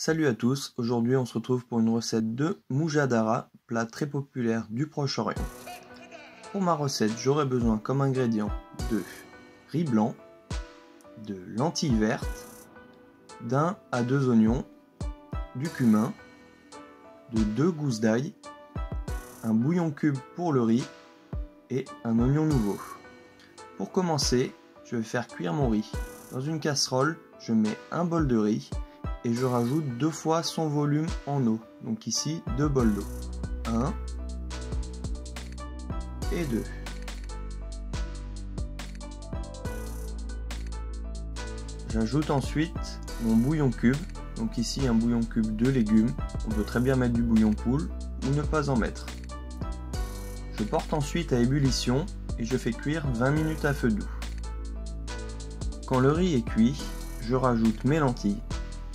Salut à tous, aujourd'hui on se retrouve pour une recette de moujadara, plat très populaire du Proche-Orient. Pour ma recette, j'aurai besoin comme ingrédients de riz blanc, de lentilles vertes, d'1 à 2 oignons, du cumin, de 2 gousses d'ail, un bouillon cube pour le riz et un oignon nouveau. Pour commencer, je vais faire cuire mon riz. Dans une casserole, je mets un bol de riz et je rajoute 2 fois son volume en eau. Donc ici, 2 bols d'eau. 1 et 2. J'ajoute ensuite mon bouillon cube. Donc ici, un bouillon cube de légumes. On peut très bien mettre du bouillon poule ou ne pas en mettre. Je porte ensuite à ébullition et je fais cuire 20 minutes à feu doux. Quand le riz est cuit, je rajoute mes lentilles.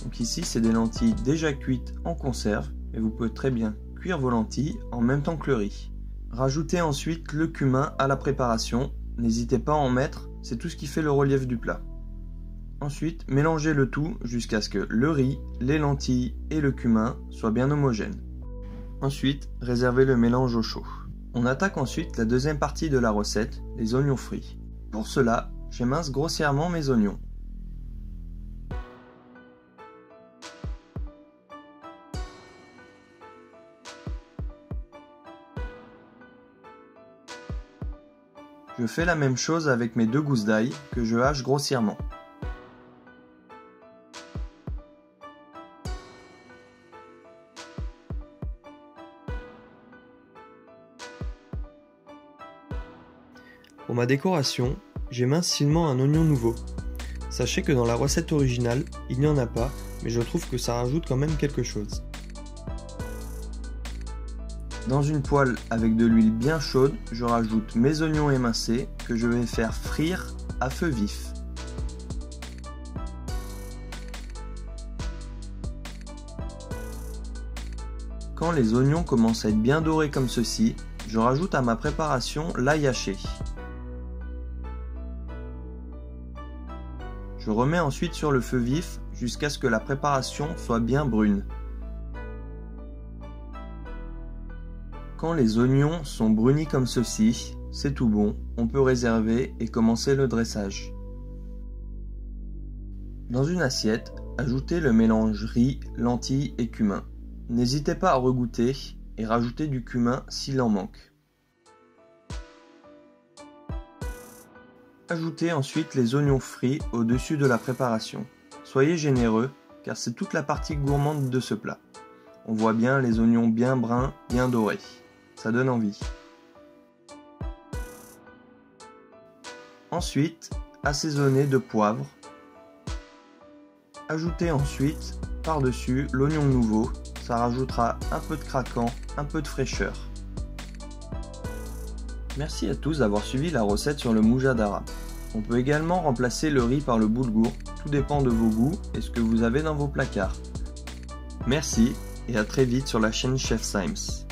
Donc ici, c'est des lentilles déjà cuites en conserve et vous pouvez très bien cuire vos lentilles en même temps que le riz. Rajoutez ensuite le cumin à la préparation. N'hésitez pas à en mettre, c'est tout ce qui fait le relief du plat. Ensuite, mélangez le tout jusqu'à ce que le riz, les lentilles et le cumin soient bien homogènes. Ensuite, réservez le mélange au chaud. On attaque ensuite la deuxième partie de la recette, les oignons frits. Pour cela, j'émince grossièrement mes oignons. Je fais la même chose avec mes 2 gousses d'ail que je hache grossièrement. Pour ma décoration, j'émince finement un oignon nouveau. Sachez que dans la recette originale, il n'y en a pas, mais je trouve que ça rajoute quand même quelque chose. Dans une poêle avec de l'huile bien chaude, je rajoute mes oignons émincés que je vais faire frire à feu vif. Quand les oignons commencent à être bien dorés comme ceci, je rajoute à ma préparation l'ail haché. Je remets ensuite sur le feu vif jusqu'à ce que la préparation soit bien brune. Quand les oignons sont brunis comme ceci, c'est tout bon, on peut réserver et commencer le dressage. Dans une assiette, ajoutez le mélange riz, lentilles et cumin. N'hésitez pas à regoûter et rajouter du cumin s'il en manque. Ajoutez ensuite les oignons frits au-dessus de la préparation. Soyez généreux car c'est toute la partie gourmande de ce plat. On voit bien les oignons bien bruns, bien dorés. Ça donne envie. Ensuite, assaisonnez de poivre. Ajoutez ensuite par-dessus l'oignon nouveau. Ça rajoutera un peu de craquant, un peu de fraîcheur. Merci à tous d'avoir suivi la recette sur le moujadara. On peut également remplacer le riz par le boulgour, tout dépend de vos goûts et ce que vous avez dans vos placards. Merci et à très vite sur la chaîne Chef Symes.